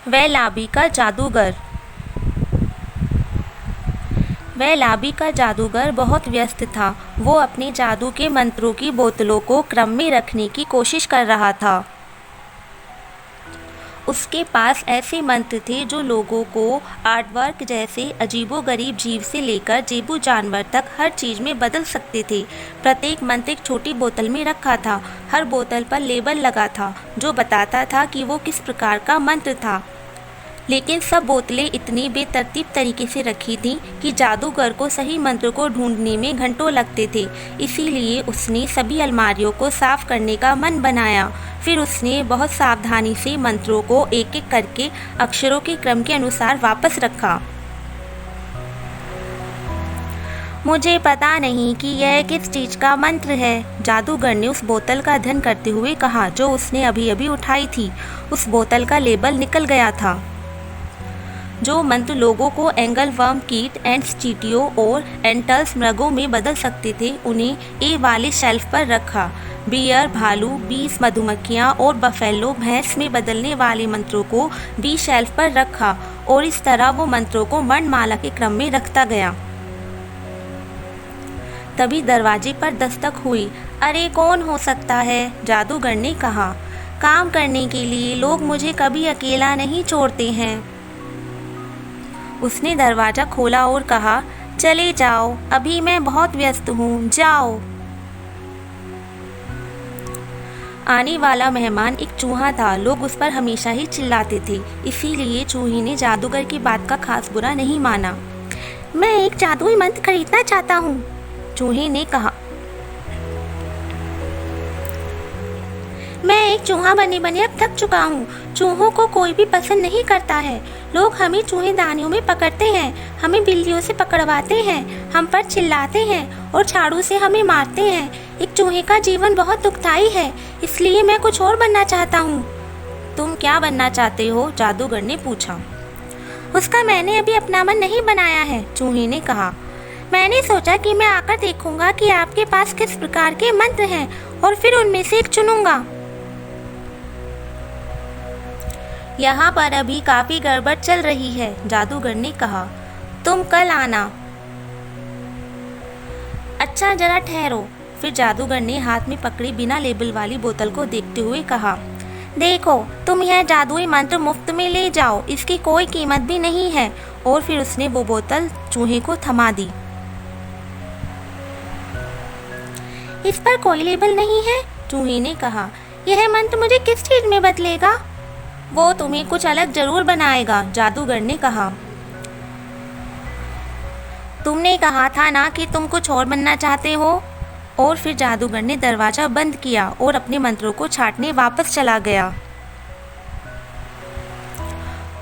वह लाबी का जादूगर बहुत व्यस्त था। वो अपने जादू के मंत्रों की बोतलों को क्रम में रखने की कोशिश कर रहा था। उसके पास ऐसे मंत्र थे जो लोगों को आर्टवर्क जैसे अजीबोगरीब जीव से लेकर जेबू जानवर तक हर चीज़ में बदल सकते थे। प्रत्येक मंत्र एक छोटी बोतल में रखा था। हर बोतल पर लेबल लगा था जो बताता था कि वो किस प्रकार का मंत्र था। लेकिन सब बोतलें इतनी बेतरतीब तरीके से रखी थीं कि जादूगर को सही मंत्र को ढूंढने में घंटों लगते थे। इसीलिए उसने सभी अलमारियों को साफ करने का मन बनाया। फिर उसने बहुत सावधानी से मंत्रों को एक एक करके अक्षरों के क्रम के अनुसार वापस रखा। मुझे पता नहीं कि यह किस चीज़ का मंत्र है, जादूगर ने उस बोतल का अध्ययन करते हुए कहा जो उसने अभी अभी उठाई थी। उस बोतल का लेबल निकल गया था। जो मंत्र लोगों को एंगलवर्म कीट, एंट्स चींटियों और एंटल्स मृगों में बदल सकते थे, उन्हें ए वाले शेल्फ पर रखा। बियर भालू, बीस मधुमक्खियाँ और बफेलो भैंस में बदलने वाले मंत्रों को बी शेल्फ पर रखा और इस तरह वो मंत्रों को वर्णमाला के क्रम में रखता गया। तभी दरवाजे पर दस्तक हुई। अरे कौन हो सकता है, जादूगर ने कहा। काम करने के लिए लोग मुझे कभी अकेला नहीं छोड़ते हैं। उसने दरवाज़ा खोला और कहा, चले जाओ, अभी मैं बहुत व्यस्त हूँ, जाओ। आने वाला मेहमान एक चूहा था। लोग उस पर हमेशा ही चिल्लाते थे, इसीलिए चूहे ने जादूगर की बात का खास बुरा नहीं माना। मैं एक जादुई मंत्र खरीदना चाहता हूँ, चूहे ने कहा। मैं एक चूहा बने बने अब थक चुका हूँ। चूहों को कोई भी पसंद नहीं करता है। लोग हमें चूहेदानियों में पकड़ते हैं, हमें बिल्लियों से पकड़वाते हैं, हम पर चिल्लाते हैं और झाड़ू से हमें मारते हैं। एक चूहे का जीवन बहुत दुखदाई है, इसलिए मैं कुछ और बनना चाहता हूँ। तुम क्या बनना चाहते हो, जादूगर ने पूछा। उसका मैंने अभी अपना मन नहीं बनाया है, चूहे ने कहा। मैंने सोचा कि मैं आकर देखूंगा कि आपके पास किस प्रकार के मंत्र हैं और फिर उनमें से एक चुनूंगा। यहाँ पर अभी काफी गड़बड़ चल रही है, जादूगर ने कहा। तुम कल आना। अच्छा जरा ठहरो। फिर जादूगर ने हाथ में पकड़ी बिना लेबल वाली बोतल को देखते हुए कहा, देखो तुम यह जादुई मंत्र मुफ्त में ले जाओ, इसकी कोई कीमत भी नहीं है। और फिर उसने वो बोतल चूहे को थमा दी। इस पर कोई लेबल नहीं है, चूहे ने कहा। यह मंत्र मुझे किस चीज में बदलेगा? वो तुम्हें कुछ अलग जरूर बनाएगा, जादूगर ने कहा। तुमने कहा था ना कि तुम कुछ और बनना चाहते हो। और फिर जादूगर ने दरवाजा बंद किया और अपने मंत्रों को छाटने वापस चला गया।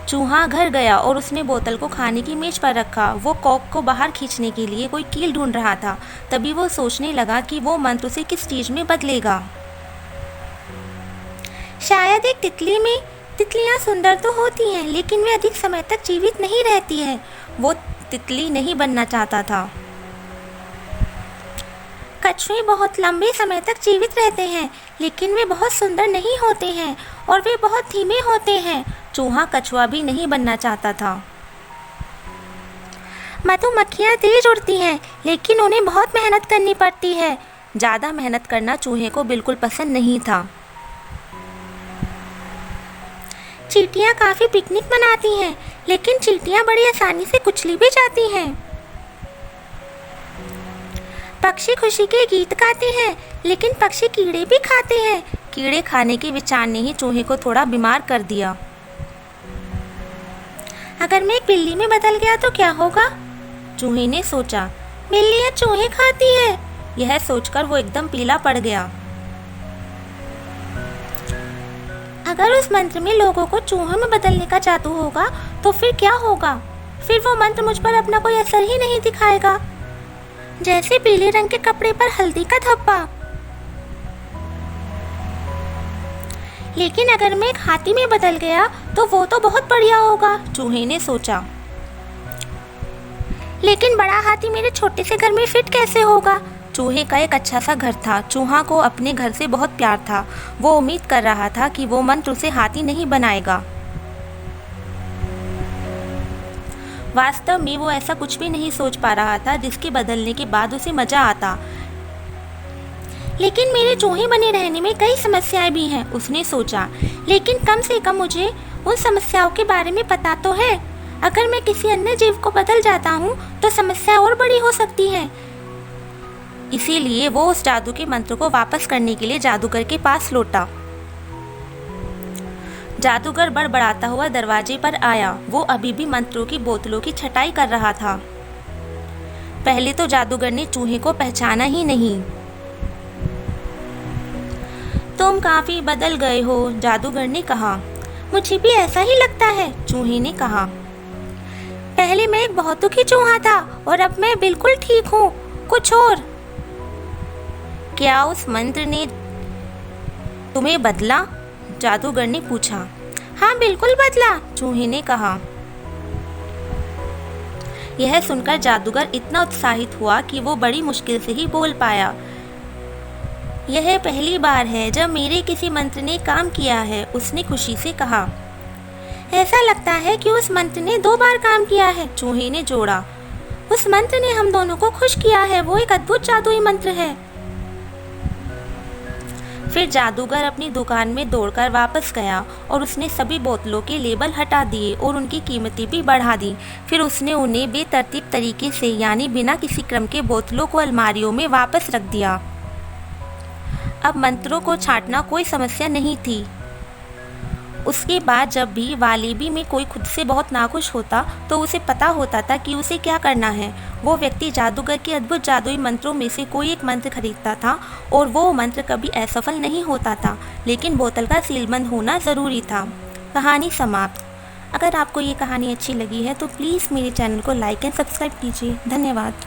चूहा घर गया और उसने बोतल को खाने की मेज पर रखा। वो कॉक को बाहर खींचने के लिए कोई कील ढूंढ रहा था। तभी वो सोचने लगा कि वो मंत्र उसे किस चीज में बदलेगा। शायद एक तितली में। तितलियां सुंदर तो होती हैं, लेकिन वे अधिक समय तक जीवित नहीं रहती हैं। वो तितली नहीं बनना चाहता था। कछुए बहुत लंबे समय तक जीवित रहते हैं, लेकिन वे बहुत सुंदर नहीं होते हैं और वे बहुत धीमे होते हैं। चूहा कछुआ भी नहीं बनना चाहता था। मधुमक्खियाँ तेज उड़ती हैं, लेकिन उन्हें बहुत मेहनत करनी पड़ती है। ज़्यादा मेहनत करना चूहे को बिल्कुल पसंद नहीं था। चींटियाँ काफ़ी पिकनिक मनाती हैं, लेकिन चींटियाँ बड़ी आसानी से कुचली भी जाती हैं। पक्षी खुशी के गीत गाते हैं, लेकिन पक्षी कीड़े भी खाते हैं। कीड़े खाने के विचार ने ही चूहे को थोड़ा बीमार कर दिया। अगर मैं एक बिल्ली में बदल गया तो क्या होगा? चूहे ने सोचा। बिल्लियाँ चूहे खाती है। यह सोचकर वो एकदम पीला पड़ गया। अगर उस मंत्र में लोगों को चूहों में बदलने का जादू होगा तो फिर क्या होगा? फिर वो मंत्र मुझ पर अपना कोई असर ही नहीं दिखाएगा, जैसे पीले रंग के कपड़े पर हल्दी का धब्बा। लेकिन अगर मैं एक हाथी में बदल गया तो वो तो बहुत बढ़िया होगा, चूहे ने सोचा। लेकिन बड़ा हाथी मेरे छोटे से घर में फिट कैसे होगा? चूहे का एक अच्छा सा घर था। चूहा को अपने घर से बहुत प्यार था। वो उम्मीद कर रहा था कि वो मंत्र उसे हाथी नहीं बनाएगा। वास्तव में वो ऐसा कुछ भी नहीं सोच पा रहा था जिसके बदलने के बाद उसे मजा आता। लेकिन मेरे चूहे बने रहने में कई समस्याएं भी हैं, उसने सोचा। लेकिन कम से कम मुझे उन समस्याओं के बारे में पता तो है। अगर मैं किसी अन्य जीव को बदल जाता हूँ तो समस्या और बड़ी हो सकती है। इसीलिए वो उस जादू के मंत्र को वापस करने के लिए जादूगर के पास लौटा। जादूगर बड़बड़ाता हुआ दरवाजे पर आया। वो अभी भी मंत्रों की बोतलों की छटाई कर रहा था। पहले तो जादूगर ने चूहे को पहचाना ही नहीं। तुम काफी बदल गए हो, जादूगर ने कहा। मुझे भी ऐसा ही लगता है, चूहे ने कहा। पहले मैं एक बहुत दुखी चूहा था और अब मैं बिल्कुल ठीक हूँ। कुछ और? क्या उस मंत्र ने तुम्हें बदला? जादूगर ने पूछा। हाँ, बिल्कुल बदला, चूहे ने कहा। यह सुनकर जादूगर इतना उत्साहित हुआ कि वो बड़ी मुश्किल से ही बोल पाया। यह पहली बार है जब मेरे किसी मंत्र ने काम किया है, उसने खुशी से कहा। ऐसा लगता है कि उस मंत्र ने 2 बार काम किया है, चूहे ने जोड़ा। उस मंत्र ने हम दोनों को खुश किया है। वो एक अद्भुत जादुई मंत्र है। फिर जादूगर अपनी दुकान में दौड़कर वापस गया और उसने सभी बोतलों के लेबल हटा दिए और उनकी कीमतें भी बढ़ा दी। फिर उसने उन्हें बेतरतीब तरीके से, यानी बिना किसी क्रम के, बोतलों को अलमारियों में वापस रख दिया। अब मंत्रों को छांटना कोई समस्या नहीं थी। उसके बाद जब भी वालेबी में कोई खुद से बहुत नाखुश होता तो उसे पता होता था कि उसे क्या करना है। वो व्यक्ति जादूगर के अद्भुत जादुई मंत्रों में से कोई एक मंत्र खरीदता था और वो मंत्र कभी असफल नहीं होता था, लेकिन बोतल का सीलबंद होना ज़रूरी था। कहानी समाप्त। अगर आपको ये कहानी अच्छी लगी है तो प्लीज़ मेरे चैनल को लाइक एंड सब्सक्राइब कीजिए। धन्यवाद।